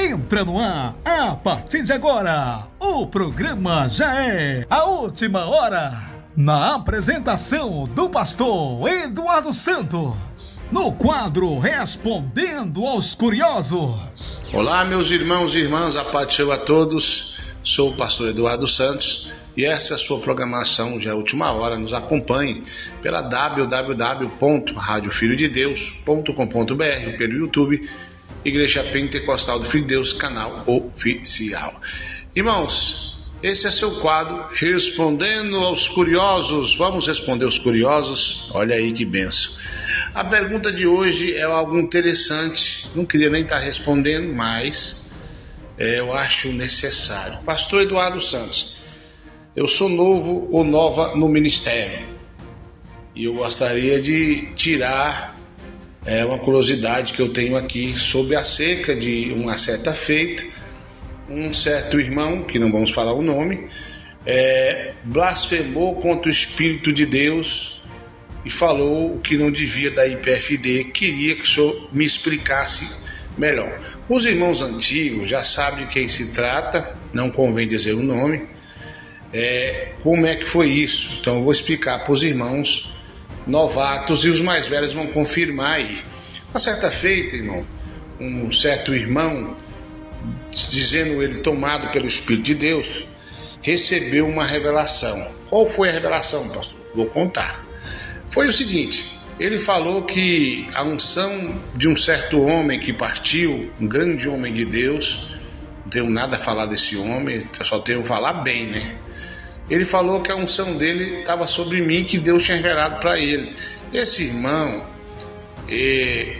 Entra no ar, a partir de agora, o programa já é a última hora. Na apresentação do pastor Eduardo Santos, no quadro Respondendo aos Curiosos. Olá, meus irmãos e irmãs, a paz do Senhor a todos. Sou o pastor Eduardo Santos e essa é a sua programação já é a última hora. Nos acompanhe pela www.radiofilhodedeus.com.br, pelo YouTube Igreja Pentecostal do Filho de Deus, canal oficial. Irmãos, esse é seu quadro Respondendo aos Curiosos. Vamos responder aos curiosos? Olha aí que benção. A pergunta de hoje é algo interessante. Não queria nem estar respondendo, mas eu acho necessário. Pastor Eduardo Santos, eu sou novo ou nova no ministério e eu gostaria de tirar uma curiosidade que eu tenho aqui sobre acerca de uma certa feita. Um certo irmão, que não vamos falar o nome, blasfemou contra o Espírito de Deus e falou o que não devia da IPFD. Queria que o senhor me explicasse melhor. Os irmãos antigos já sabem de quem se trata, não convém dizer o nome. Como é que foi isso? Então eu vou explicar para os irmãos novatos e os mais velhos vão confirmar aí. Uma certa feita, irmão, um certo irmão, dizendo ele tomado pelo Espírito de Deus, recebeu uma revelação. Qual foi a revelação, pastor? Vou contar. Foi o seguinte: ele falou que a unção de um certo homem que partiu, um grande homem de Deus, não tenho nada a falar desse homem, só tenho a falar bem, né? Ele falou que a unção dele estava sobre mim, que Deus tinha revelado para ele. Esse irmão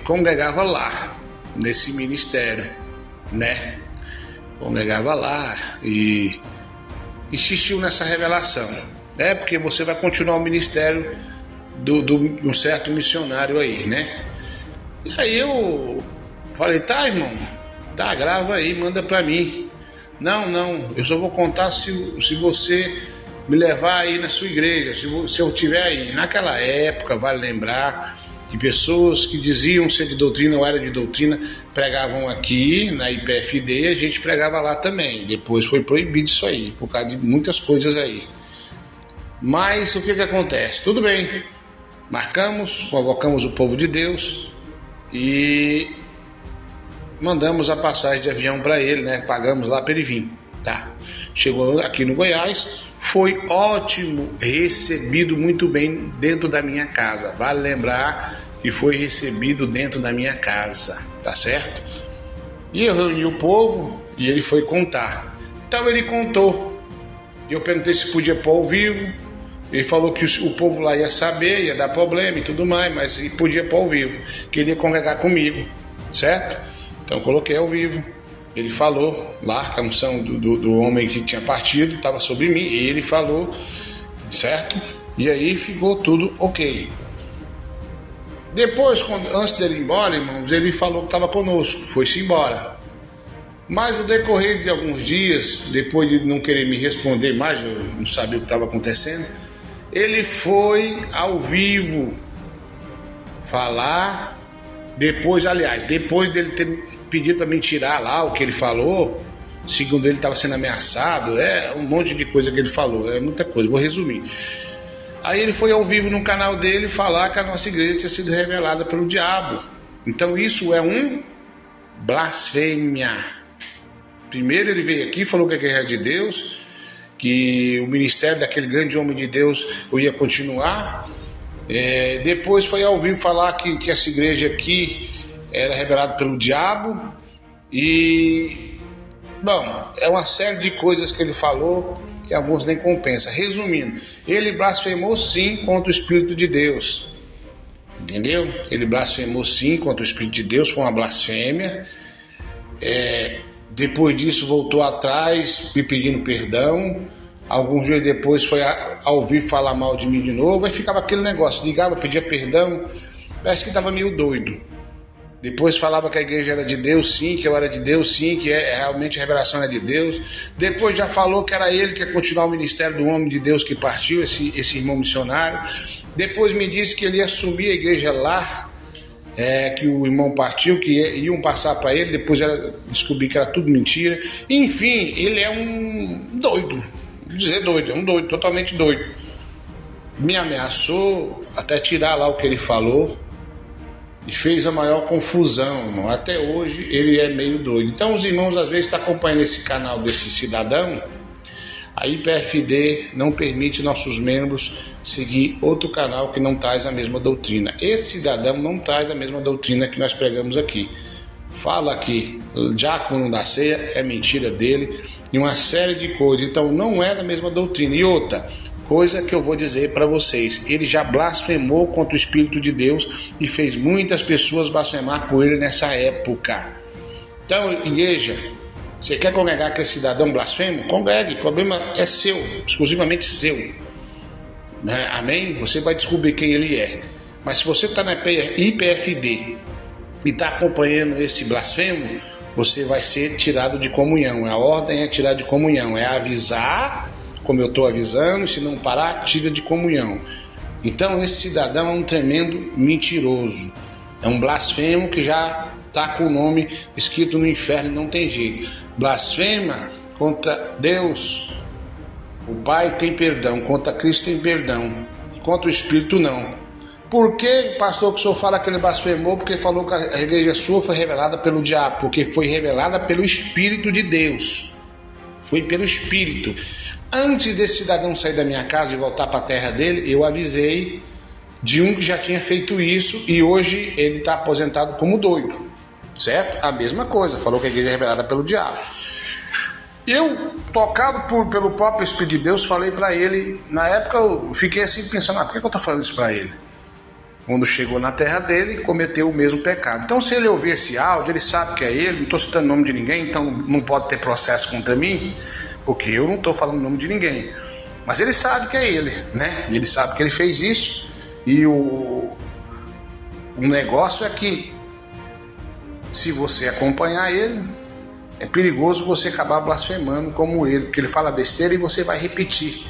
congregava lá, nesse ministério, né? Congregava lá e insistiu nessa revelação. Porque você vai continuar o ministério de um certo missionário aí, né? E aí eu falei, tá, irmão, tá, grava aí, manda pra mim. Não, eu só vou contar se você me levar aí na sua igreja, se eu estiver aí. Naquela época, vale lembrar que pessoas que diziam ser de doutrina ou era de doutrina pregavam aqui na IPFD e a gente pregava lá também. Depois foi proibido isso aí, por causa de muitas coisas aí. Mas o que acontece? Tudo bem, marcamos, convocamos o povo de Deus e mandamos a passagem de avião para ele, né? Pagamos lá para ele vir, tá? Chegou aqui no Goiás, foi ótimo, recebido muito bem dentro da minha casa. Vale lembrar que foi recebido dentro da minha casa, tá certo? E eu reuni o povo e ele foi contar. Então ele contou. Eu perguntei se podia pôr ao vivo. Ele falou que o povo lá ia saber, ia dar problema e tudo mais, mas podia pôr ao vivo. Queria congregar comigo, certo? Então eu coloquei ao vivo. Ele falou lá que a unção do homem que tinha partido estava sobre mim. E ele falou, certo? E aí ficou tudo ok. Depois, antes dele ir embora, irmãos, ele falou que estava conosco, foi-se embora. Mas no decorrer de alguns dias, depois de não querer me responder mais, eu não sabia o que estava acontecendo, ele foi ao vivo falar. Depois dele ter pedido para me tirar lá o que ele falou, segundo ele estava sendo ameaçado, um monte de coisa que ele falou, muita coisa, vou resumir. Aí ele foi ao vivo no canal dele falar que a nossa igreja tinha sido revelada pelo diabo. Então isso é um blasfêmia. Primeiro ele veio aqui, falou que a igreja é de Deus, que o ministério daquele grande homem de Deus ia continuar. Depois foi ao vivo falar que essa igreja aqui era revelada pelo diabo. E, bom, é uma série de coisas que ele falou que alguns nem compensa. Resumindo, ele blasfemou sim contra o Espírito de Deus, entendeu? Ele blasfemou sim contra o Espírito de Deus, foi uma blasfêmia. Depois disso voltou atrás me pedindo perdão. Alguns dias depois foi ao vivo falar mal de mim de novo. Aí ficava aquele negócio, ligava, pedia perdão, parece que estava meio doido. Depois falava que a igreja era de Deus sim, que eu era de Deus sim, que realmente a revelação é de Deus. Depois já falou que era ele que ia continuar o ministério do homem de Deus que partiu, esse irmão missionário. Depois me disse que ele ia assumir a igreja lá que o irmão partiu, que iam passar para ele, depois descobri que era tudo mentira. Enfim, ele é um doido, vou dizer doido, é um doido, totalmente doido. Me ameaçou até tirar lá o que ele falou e fez a maior confusão, irmão. Até hoje ele é meio doido. Então os irmãos às vezes estão acompanhando esse canal desse cidadão. A IPFD não permite nossos membros seguir outro canal que não traz a mesma doutrina. Esse cidadão não traz a mesma doutrina que nós pregamos aqui. Fala que diácono da ceia é mentira dele e uma série de coisas. Então não é da mesma doutrina. E outra coisa que eu vou dizer para vocês, ele já blasfemou contra o Espírito de Deus e fez muitas pessoas blasfemar por ele nessa época. Então, igreja, você quer congregar com esse cidadão blasfemo? Congregue, o problema é seu, exclusivamente seu, né? Amém? Você vai descobrir quem ele é. Mas se você está na IPFD e está acompanhando esse blasfemo, você vai ser tirado de comunhão. A ordem é tirar de comunhão, é avisar, como eu estou avisando, se não parar, tira de comunhão. Então esse cidadão é um tremendo mentiroso, é um blasfemo que já está com o nome escrito no inferno, não tem jeito. Blasfema contra Deus, o Pai tem perdão, contra Cristo tem perdão, contra o Espírito não. Por que, pastor, que o senhor fala que ele blasfemou? Porque falou que a igreja sua foi revelada pelo diabo, porque foi revelada pelo Espírito de Deus, foi pelo Espírito. Antes desse cidadão sair da minha casa e voltar para a terra dele, eu avisei de um que já tinha feito isso e hoje ele está aposentado como doido, certo? A mesma coisa, falou que a igreja é revelada pelo diabo. Eu, tocado pelo próprio Espírito de Deus, falei para ele, na época eu fiquei assim pensando, por que eu estou falando isso para ele? Quando chegou na terra dele, cometeu o mesmo pecado. Então se ele ouvir esse áudio, ele sabe que é ele, não estou citando o nome de ninguém, então não pode ter processo contra mim, porque eu não estou falando o nome de ninguém. Mas ele sabe que é ele, né? Ele sabe que ele fez isso. E o negócio é que, se você acompanhar ele, é perigoso você acabar blasfemando como ele, porque ele fala besteira e você vai repetir.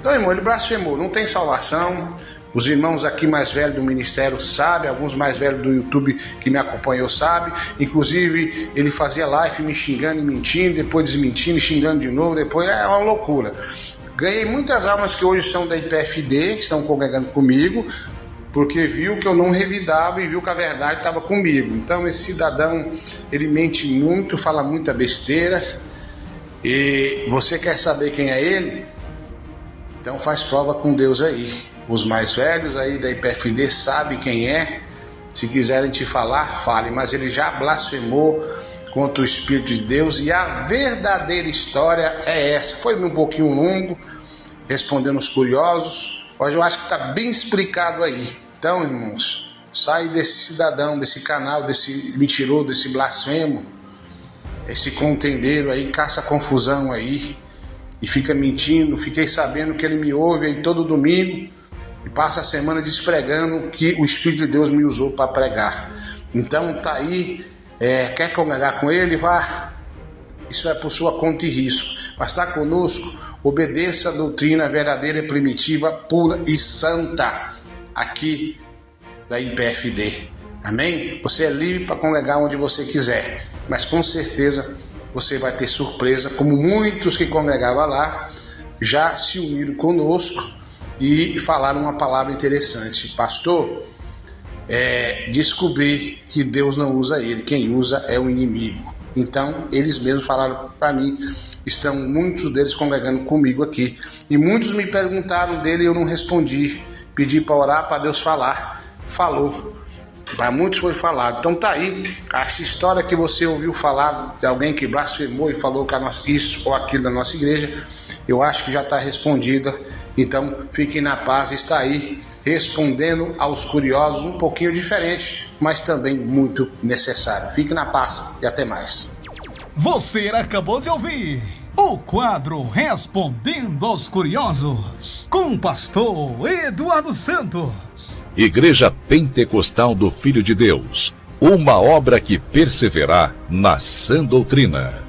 Então, irmão, ele blasfemou, não tem salvação. Os irmãos aqui mais velhos do ministério sabem, alguns mais velhos do YouTube que me acompanhou sabem. Inclusive, ele fazia live me xingando e mentindo, depois desmentindo e xingando de novo, depois é uma loucura. Ganhei muitas almas que hoje são da IPFD, que estão congregando comigo, porque viu que eu não revidava e viu que a verdade estava comigo. Então esse cidadão, ele mente muito, fala muita besteira. E você quer saber quem é ele? Então faz prova com Deus aí. Os mais velhos aí da IPFD sabem quem é. Se quiserem te falar, fale. Mas ele já blasfemou contra o Espírito de Deus e a verdadeira história é essa. Foi um pouquinho longo, respondendo os curiosos, mas eu acho que está bem explicado aí. Então, irmãos, sai desse cidadão, desse canal, desse mentiroso, desse blasfemo, esse contendeiro aí, caça confusão aí e fica mentindo. Fiquei sabendo que ele me ouve aí todo domingo e passa a semana despregando que o Espírito de Deus me usou para pregar. Então tá aí, quer congregar com ele? Vá, isso é por sua conta e risco, mas está conosco, obedeça a doutrina verdadeira, primitiva, pura e santa aqui da IPFD, amém? Você é livre para congregar onde você quiser, mas com certeza você vai ter surpresa, como muitos que congregavam lá já se uniram conosco e falaram uma palavra interessante. Pastor, descobri que Deus não usa ele, quem usa é o inimigo. Então eles mesmos falaram para mim, estão muitos deles congregando comigo aqui, e muitos me perguntaram dele e eu não respondi, pedi para orar para Deus falar, falou, para muitos foi falado. Então tá aí, essa história que você ouviu falar de alguém que blasfemou e falou que isso ou aquilo da nossa igreja, eu acho que já está respondida. Então fiquem na paz, está aí respondendo aos curiosos, um pouquinho diferente, mas também muito necessário. Fique na paz e até mais. Você acabou de ouvir o quadro Respondendo aos Curiosos, com o pastor Eduardo Santos. Igreja Pentecostal do Filho de Deus, uma obra que perseverar na sã doutrina.